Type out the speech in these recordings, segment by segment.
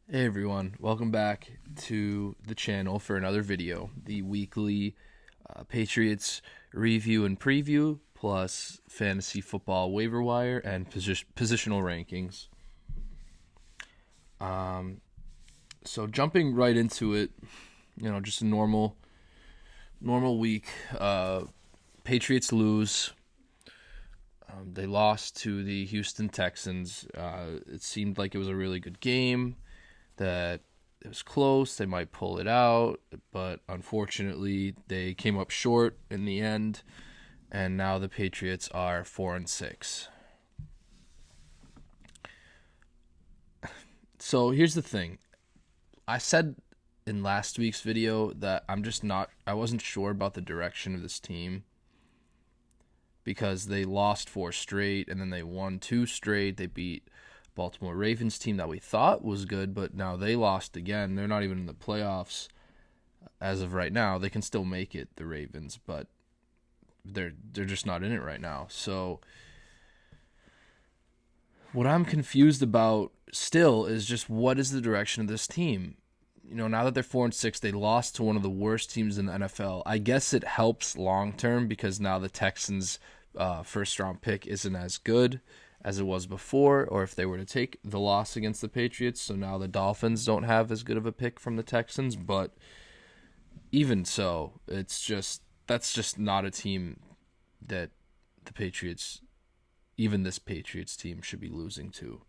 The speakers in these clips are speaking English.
Hey everyone, welcome back to the channel for another video, the weekly Patriots review and preview, plus fantasy football waiver wire and positional rankings. So jumping right into it, just a normal week. Patriots lose. They lost to the Houston Texans. It seemed like it was a really good game, that it was close. They might pull it out, but unfortunately, they came up short in the end, and now the Patriots are 4-6. So here's the thing. I said in last week's video that I wasn't sure about the direction of this team because they lost 4 straight and then they won 2 straight. They beat Baltimore Ravens team that we thought was good, but now they lost again. They're not even in the playoffs as of right now. They can still make it, the Ravens, but they're just not in it right now. So what I'm confused about still is just what is the direction of this team? Now that they're 4-6, they lost to one of the worst teams in the NFL. I guess it helps long term because now the Texans' first round pick isn't as good as it was before, or if they were to take the loss against the Patriots. So now the Dolphins don't have as good of a pick from the Texans. But even so, that's just not a team that the Patriots, even this Patriots team, should be losing to.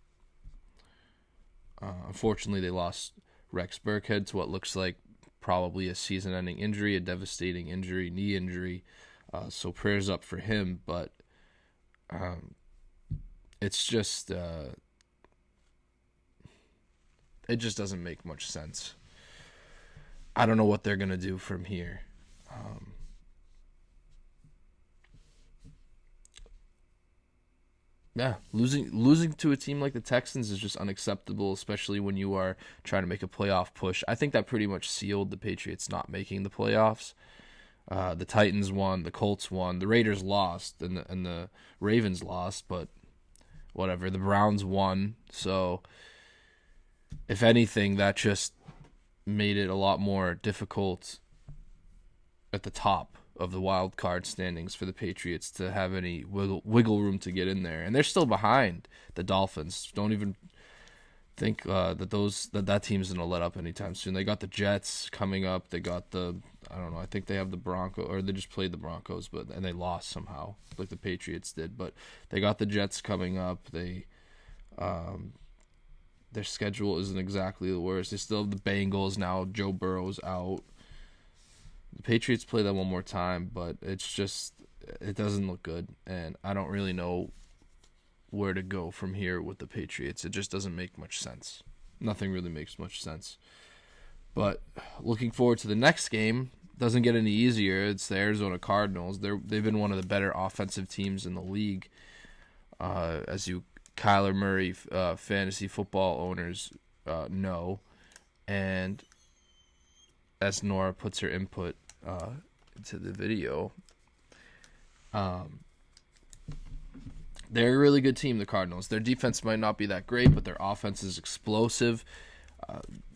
Unfortunately, they lost Rex Burkhead to what looks like probably a season-ending injury, a devastating injury, knee injury. So prayers up for him. But it's just it just doesn't make much sense. I don't know what they're gonna do from here. Yeah, losing to a team like the Texans is just unacceptable, especially when you are trying to make a playoff push. I think that pretty much sealed the Patriots not making the playoffs. The Titans won, the Colts won, the Raiders lost, and the Ravens lost, but whatever. The Browns won, so if anything, that just made it a lot more difficult at the top of the wild card standings for the Patriots to have any wiggle room to get in there, and they're still behind the Dolphins. Don't even think that team's gonna let up anytime soon. They got the Jets coming up. They got I don't know. I think they have the Broncos, or they just played the Broncos, and they lost somehow, like the Patriots did. But they got the Jets coming up. Their schedule isn't exactly the worst. They still have the Bengals now. Joe Burrow's out. The Patriots play that one more time, but it doesn't look good, and I don't really know where to go from here with the Patriots. It just doesn't make much sense. Nothing really makes much sense. But looking forward to the next game. Doesn't get any easier. It's the Arizona Cardinals. They've been one of the better offensive teams in the league, as you Kyler Murray fantasy football owners know, and as Nora puts her input into the video, they're a really good team, the Cardinals. Their defense might not be that great, but their offense is explosive.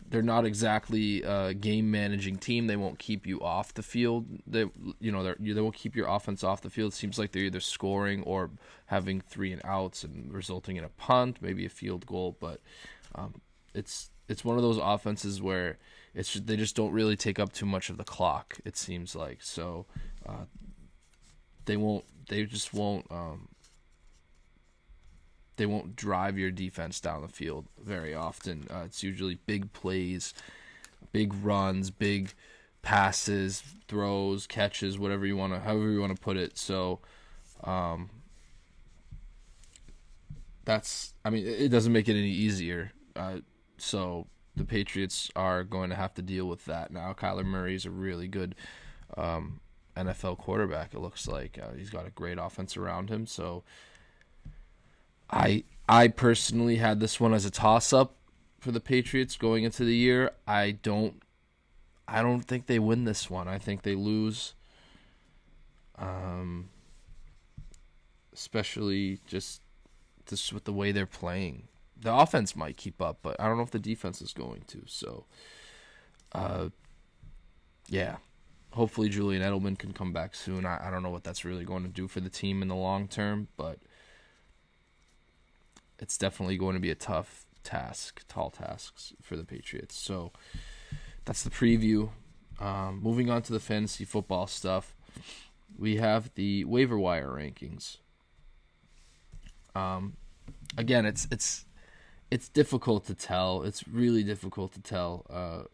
They're not exactly a game-managing team. They won't keep you off the field. They won't keep your offense off the field. It seems like they're either scoring or having 3 and outs and resulting in a punt, maybe a field goal. But it's one of those offenses where they just don't really take up too much of the clock. It seems like so. They won't drive your defense down the field very often. It's usually big plays, big runs, big passes, throws, catches, however you want to put it. So, it doesn't make it any easier. So the Patriots are going to have to deal with that now. Kyler Murray is a really good NFL quarterback. It looks like he's got a great offense around him. So I personally had this one as a toss-up for the Patriots going into the year. I don't think they win this one. I think they lose, especially just with the way they're playing. the offense might keep up, but I don't know if the defense is going to. So, yeah. Hopefully Julian Edelman can come back soon. I don't know what that's really going to do for the team in the long term, but it's definitely going to be a tall tasks for the Patriots. So that's the preview. Moving on to the fantasy football stuff, we have the waiver wire rankings. Again, it's difficult to tell. It's really difficult to tell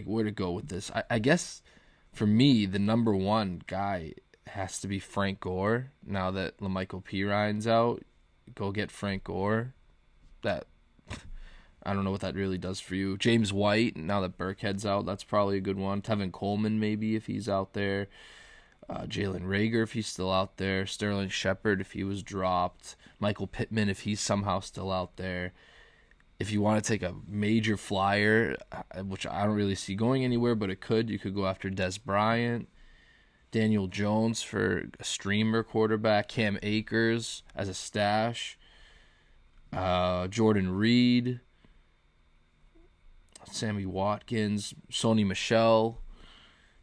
where to go with this. I guess for me, the number one guy has to be Frank Gore. Now that LaMichael Pirines out, go get Frank Gore. That, I don't know what that really does for you. James White, now that Burkhead's out, that's probably a good one. Tevin Coleman, maybe, if he's out there. Jalen Reagor, if he's still out there. Sterling Shepard, if he was dropped. Michael Pittman, if he's somehow still out there. If you want to take a major flyer, which I don't really see going anywhere, but you could go after Des Bryant. Daniel Jones for a streamer quarterback. Cam Akers as a stash. Jordan Reed. Sammy Watkins. Sony Michel.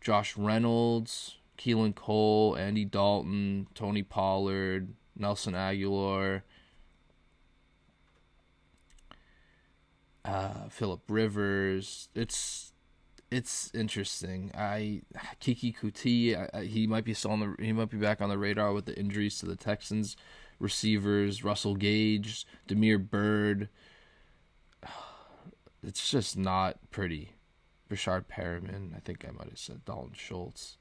Josh Reynolds. Keelan Cole. Andy Dalton. Tony Pollard. Nelson Aguilar. Phillip Rivers. It's interesting. Kiki Kuti. He might be back on the radar with the injuries to the Texans receivers. Russell Gage, Damiere Byrd. It's just not pretty. Rashard Perriman. I think I might have said Dalton Schultz.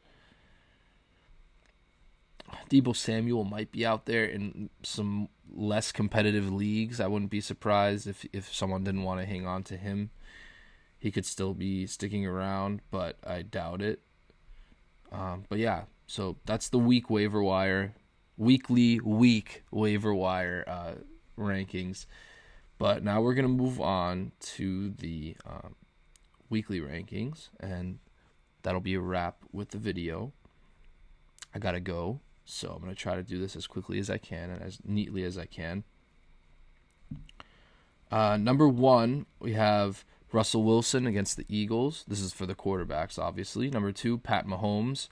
Deebo Samuel might be out there in some less competitive leagues. I wouldn't be surprised if someone didn't want to hang on to him. He could still be sticking around, but I doubt it. But yeah, so that's the weekly waiver wire rankings. But now we're going to move on to the weekly rankings, and that'll be a wrap with the video. I got to go. So I'm going to try to do this as quickly as I can and as neatly as I can. Number one, we have Russell Wilson against the Eagles. This is for the quarterbacks, obviously. Number two, Pat Mahomes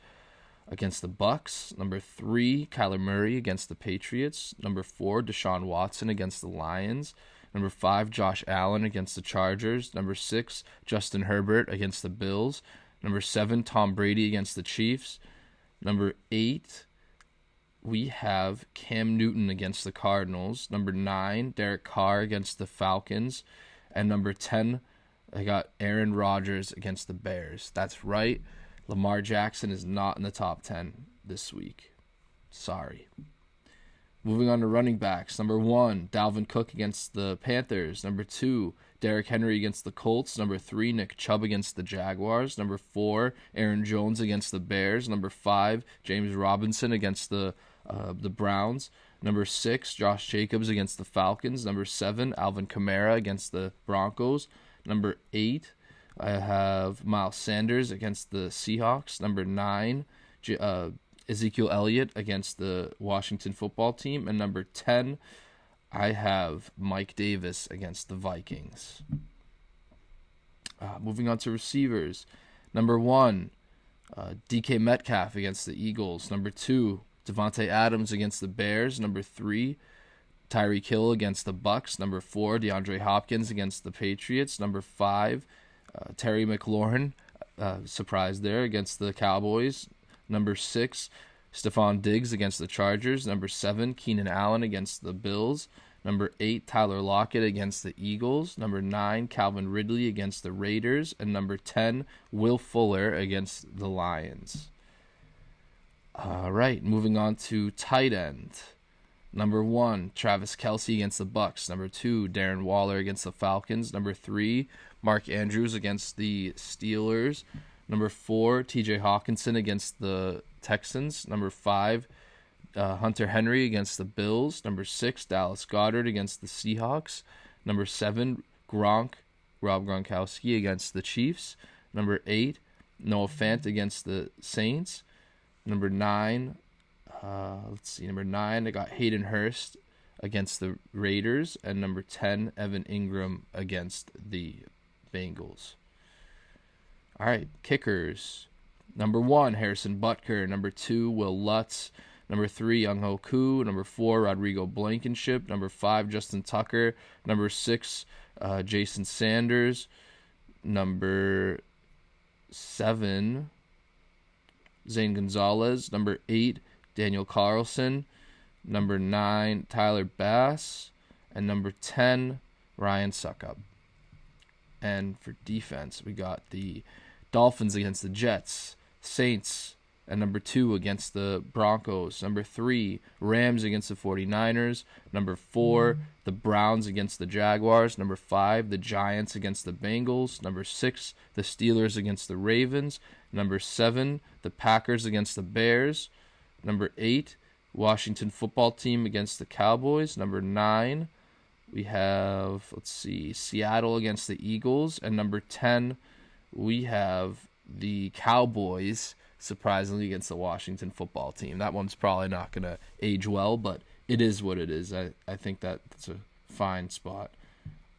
against the Bucks. Number three, Kyler Murray against the Patriots. Number four, Deshaun Watson against the Lions. Number five, Josh Allen against the Chargers. Number six, Justin Herbert against the Bills. Number seven, Tom Brady against the Chiefs. Number eight, we have Cam Newton against the Cardinals. Number 9, Derek Carr against the Falcons. And number 10, I got Aaron Rodgers against the Bears. That's right. Lamar Jackson is not in the top 10 this week. Sorry. Moving on to running backs. Number 1, Dalvin Cook against the Panthers. Number 2, Derrick Henry against the Colts. Number 3, Nick Chubb against the Jaguars. Number 4, Aaron Jones against the Bears. Number 5, James Robinson against the Browns. Number 6, Josh Jacobs against the Falcons. Number 7, Alvin Kamara against the Broncos. Number 8, I have Miles Sanders against the Seahawks. Number 9, Ezekiel Elliott against the Washington football team. And number 10, I have Mike Davis against the Vikings. Moving on to receivers. Number 1, DK Metcalf against the Eagles. Number 2, Devontae Adams against the Bears. Number 3, Tyreek Hill against the Bucks. Number 4, DeAndre Hopkins against the Patriots. Number 5, Terry McLaurin, surprise there, against the Cowboys. Number 6, Stephon Diggs against the Chargers. Number 7, Keenan Allen against the Bills. Number 8, Tyler Lockett against the Eagles. Number 9, Calvin Ridley against the Raiders. And number 10, Will Fuller against the Lions. All right, moving on to tight end. Number 1, Travis Kelce against the Bucks. Number 2, Darren Waller against the Falcons. Number 3, Mark Andrews against the Steelers. Number 4, TJ Hawkinson against the Texans. Number 5, Hunter Henry against the Bills. Number 6, Dallas Goedert against the Seahawks. Number 7, Rob Gronkowski against the Chiefs. Number 8, Noah Fant against the Saints. Number 9, Let's see. Number 9, I got Hayden Hurst against the Raiders. And number 10, Evan Ingram against the Bengals. All right, kickers. Number 1, Harrison Butker. Number 2, Will Lutz. Number 3, Younghoe Koo. Number 4, Rodrigo Blankenship. Number 5, Justin Tucker. Number 6, Jason Sanders. Number 7, Zane Gonzalez. Number 8, Daniel Carlson. Number 9, Tyler Bass. And number 10, Ryan Suckup. And for defense, we got the Dolphins against the Jets, Saints, and number 2 against the Broncos. Number 3, Rams against the 49ers. Number 4, the Browns against the Jaguars. Number 5, the Giants against the Bengals. Number 6, the Steelers against the Ravens. Number 7, the Packers against the Bears. Number 8, Washington football team against the Cowboys. Number 9, we have, Seattle against the Eagles. And number 10, we have the Cowboys, surprisingly, against the Washington football team. That one's probably not going to age well, but it is what it is. I think that's a fine spot.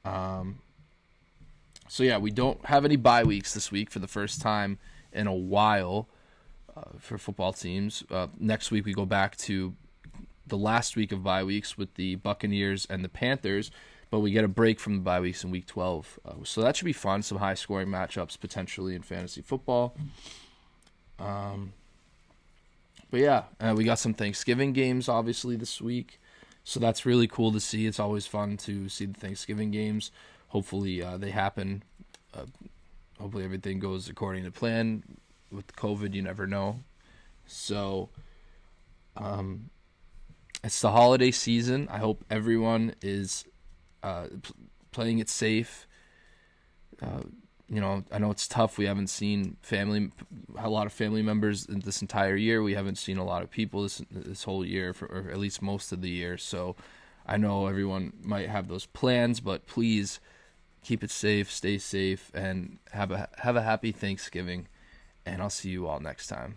So, yeah, we don't have any bye weeks this week for the first time in a while for football teams. Next week we go back to the last week of bye weeks with the Buccaneers and the Panthers, but we get a break from the bye weeks in week 12. So that should be fun, some high-scoring matchups potentially in fantasy football. But yeah, we got some Thanksgiving games obviously this week, so that's really cool to see. It's always fun to see the Thanksgiving games. Hopefully they happen. Hopefully everything goes according to plan. With COVID, you never know. So it's the holiday season. I hope everyone is playing it safe. I know it's tough. We haven't seen a lot of family members this entire year. We haven't seen a lot of people this whole year, or at least most of the year. So I know everyone might have those plans, but please keep it safe, stay safe, and have a happy Thanksgiving. And I'll see you all next time.